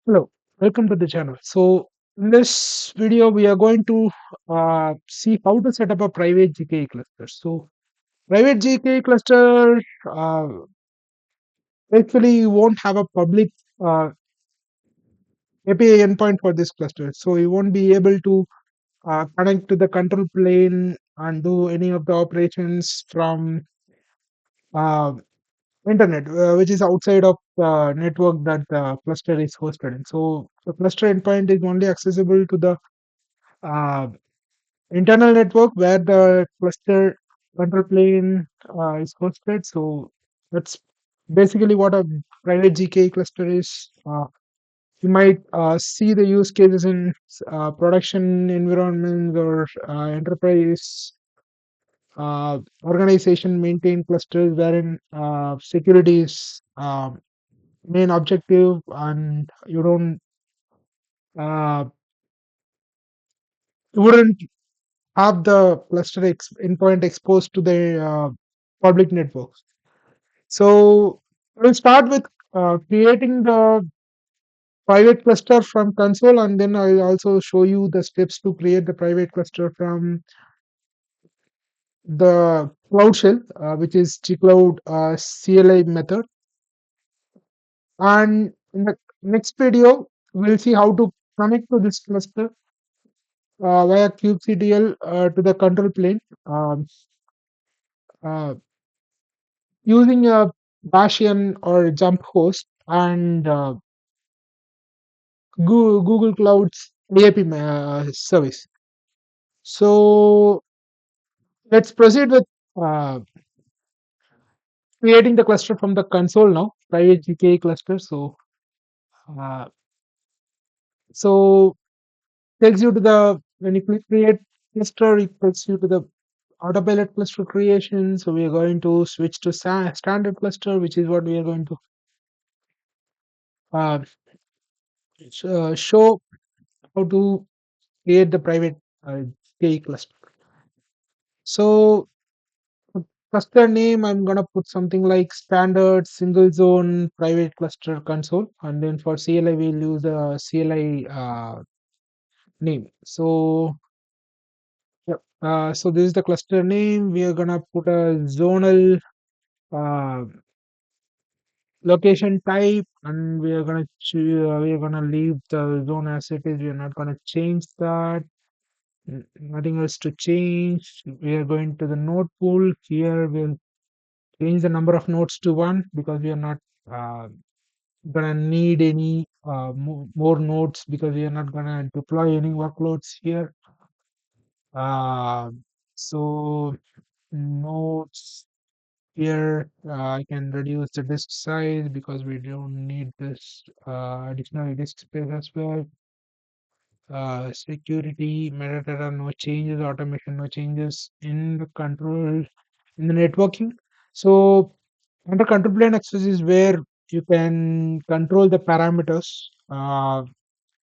Hello, welcome to the channel. So, in this video, we are going to see how to set up a private GKE cluster. So, private GKE cluster uh, actually you won't have a public uh, API endpoint for this cluster. So, you won't be able to connect to the control plane and do any of the operations from uh, internet, which is outside of the network that the cluster is hosted in. So, the cluster endpoint is only accessible to the uh, internal network where the cluster control plane is hosted. So that's basically what a private GKE cluster is. You might see the use cases in production environments or enterprise organization maintain clusters wherein security is main objective, and uh, you wouldn't have the cluster endpoint exposed to the public networks. So we'll start with creating the private cluster from console, and then I'll also show you the steps to create the private cluster from the CloudShell, which is Gcloud CLI method. And in the next video, we'll see how to connect to this cluster via kubectl to the control plane. Um, uh, Using a Bastion or jump host and Google Cloud's AIP service. So let's proceed with uh, creating the cluster from the console now, private GKE cluster. Uh, so takes you to the when you click create cluster, it takes you to the autopilot cluster creation. So we are going to switch to standard cluster, which is what we are going to uh, show how to create the private GKE cluster. So cluster name, I'm gonna put something like standard single zone private cluster console, and then for CLI we'll use the CLI name. So yeah, so this is the cluster name. We are gonna put a zonal uh, location type, and we are gonna leave the zone as it is. We are not gonna change that. Nothing else to change. We are going to the node pool. Here we'll change the number of nodes to one because we are not uh, gonna need any more nodes because we are not gonna deploy any workloads here. Uh, so nodes here, I can reduce the disk size because we don't need this additional disk space as well. Security, metadata, no changes, automation, no changes in the control, in the networking. So under control plane access is where you can control the parameters,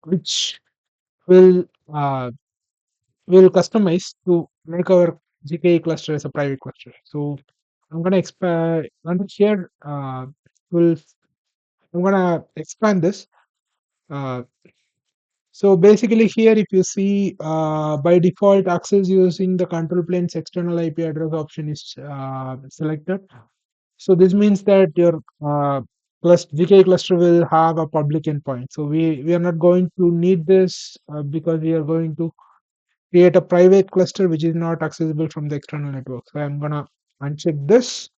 which will uh, will customize to make our GKE cluster as a private cluster. So I'm gonna expand under here. Will I'm gonna expand this. Uh, So basically here if you see by default access using the control plane's external IP address option is selected. So this means that your GKE cluster will have a public endpoint. So we are not going to need this because we are going to create a private cluster which is not accessible from the external network. So I'm gonna uncheck this.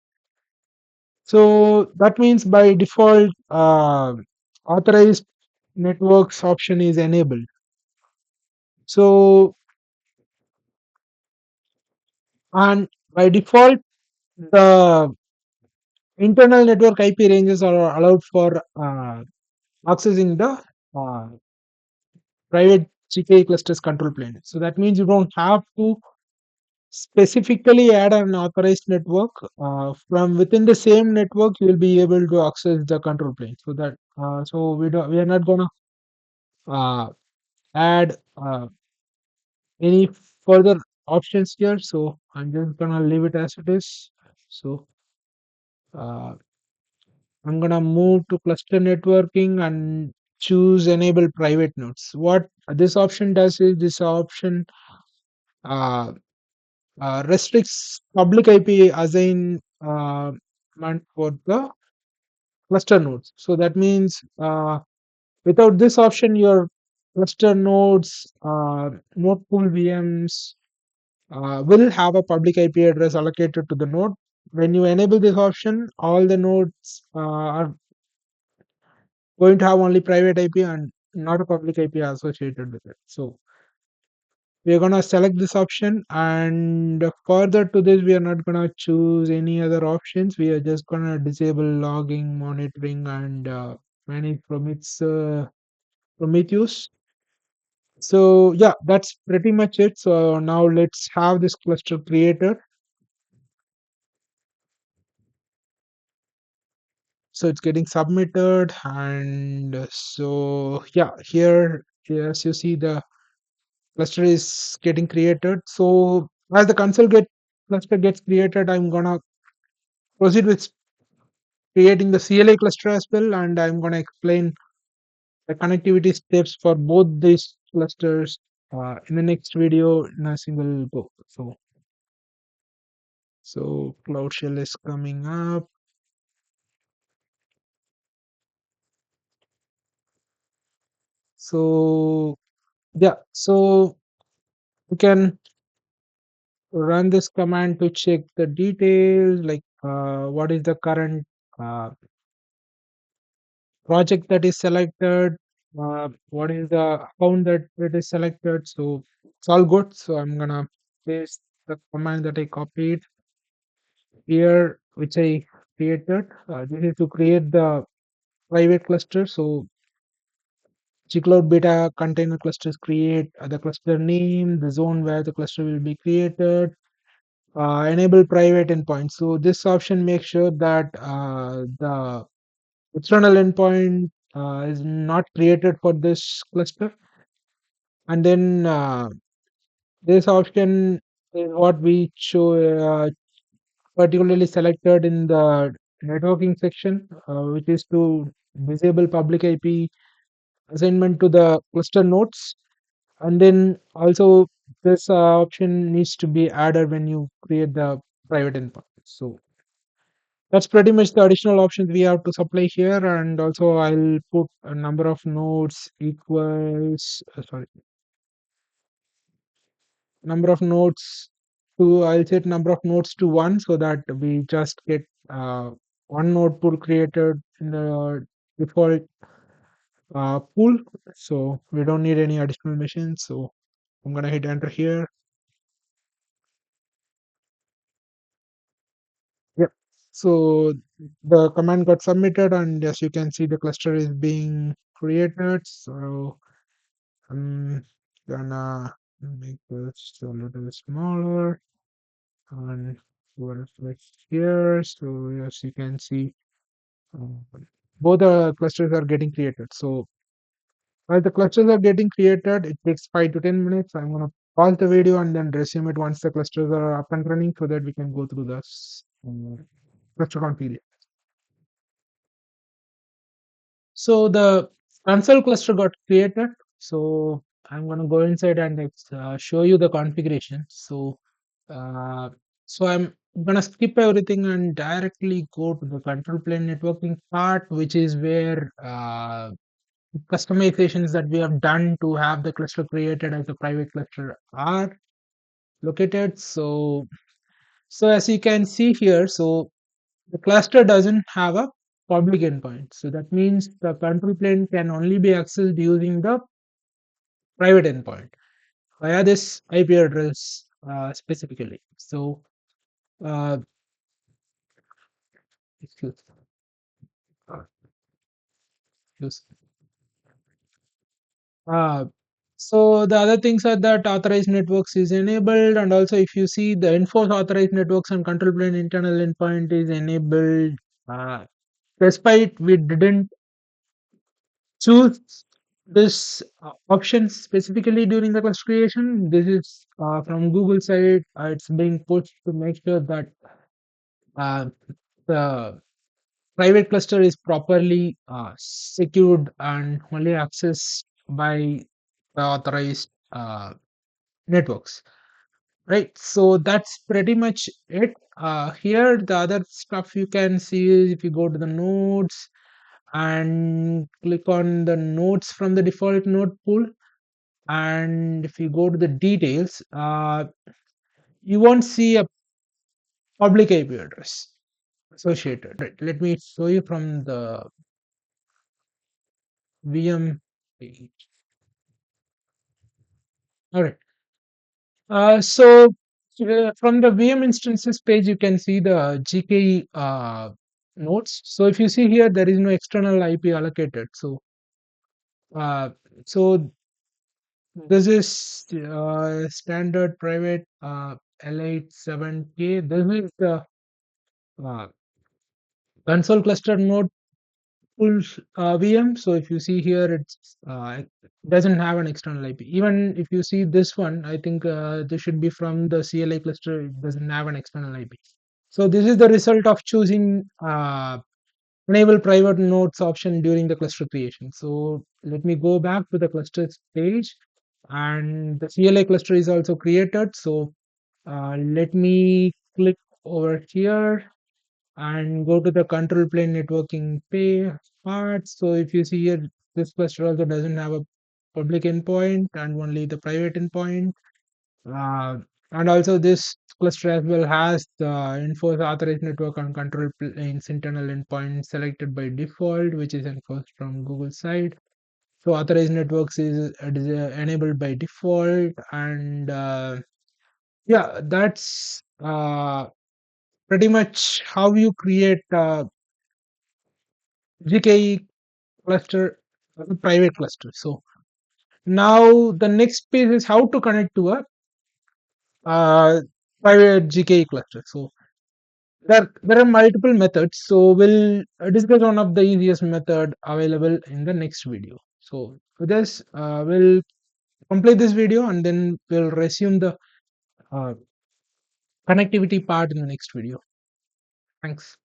So that means by default authorized networks option is enabled. So and by default, the internal network IP ranges are allowed for accessing the uh, private GKE clusters control plane. So that means you don't have to specifically add an authorized network. From within the same network, you will be able to access the control plane. So that we are not gonna uh, add any further options here. So I'm just gonna leave it as it is. So uh, I'm gonna move to cluster networking, and choose enable private nodes. What this option does is this option uh, restricts public IP assignment for the cluster nodes. So that means without this option, your cluster nodes, node pool VMs will have a public IP address allocated to the node. When you enable this option, all the nodes are going to have only private IP and not a public IP associated with it. So we are gonna select this option, and further to this, we are not gonna choose any other options. We are just gonna disable logging, monitoring, and manage Prometheus. So yeah, that's pretty much it. So now let's have this cluster created. So it's getting submitted, and so yeah, here as you see, the cluster is getting created. So as the console get cluster gets created, I'm gonna proceed with creating the CLI cluster as well, and I'm gonna explain the connectivity steps for both these clusters in the next video in a single go. So CloudShell is coming up. So yeah, so we can run this command to check the details, like what is the current uh, project that is selected, what is the account that it is selected. So it's all good. So I'm gonna paste the command that I copied here, which I created. This is to create the private cluster. So Gcloud beta container clusters create the cluster name, the zone where the cluster will be created, enable private endpoint. So this option makes sure that the external endpoint is not created for this cluster. And then this option is what we show particularly selected in the networking section, which is to disable public IP assignment to the cluster nodes. And then also this option needs to be added when you create the private endpoint. So that's pretty much the additional options we have to supply here. And also I'll put a number of nodes equals sorry, number of nodes to I'll set number of nodes to 1, so that we just get one node pool created in the default pool. So we don't need any additional machines. So I'm gonna hit enter here. Yep. So the command got submitted, and as you can see, the cluster is being created. So I'm gonna make this a little smaller and refresh here. So as you can see, um, both the clusters are getting created. So while the clusters are getting created, it takes 5 to 10 minutes. I'm gonna pause the video and then resume it once the clusters are up and running, so that we can go through this cluster configuration. So the console cluster got created. So I'm going to go inside and show you the configuration. Uh, so I'm going to skip everything and directly go to the control plane networking part, which is where customizations that we have done to have the cluster created as a private cluster are located. So as you can see here, so the cluster doesn't have a public endpoint. So that means the control plane can only be accessed using the private endpoint via this IP address specifically. So, uh, excuse, uh, excuse. Uh, so the other things are that authorized networks is enabled, and also if you see the enforce authorized networks and control plane internal endpoint is enabled. Uh, Despite we didn't choose this option specifically during the class creation. This is from Google side. It's being pushed to make sure that uh, the private cluster is properly secured and only accessed by the authorized networks, right? So that's pretty much it. Here the other stuff you can see is if you go to the nodes and click on the nodes from the default node pool, and if you go to the details, you won't see a public IP address associated. Right, let me show you from the VM page. All right. From the VM instances page, you can see the GKE nodes. So if you see here, there is no external IP allocated. Uh, so this is standard private L87K. This is the uh, console cluster node full VM. So if you see here, it doesn't have an external IP. Even if you see this one, I think this should be from the CLI cluster. It doesn't have an external IP. So this is the result of choosing enable private nodes option during the cluster creation. So let me go back to the clusters page, and the CLI cluster is also created. So let me click over here and go to the control plane networking part. So if you see here, this cluster also doesn't have a public endpoint and only the private endpoint. Uh, and also this cluster as well has the enforce authorized network and control planes internal endpoint selected by default, which is enforced from Google side. So authorized networks is enabled by default, and yeah, that's pretty much how you create GKE cluster, a private cluster. So now the next page is how to connect to a private GKE cluster. So there are multiple methods. So we'll discuss one of the easiest method available in the next video. So with this, we'll complete this video and then we'll resume the uh, connectivity part in the next video. Thanks.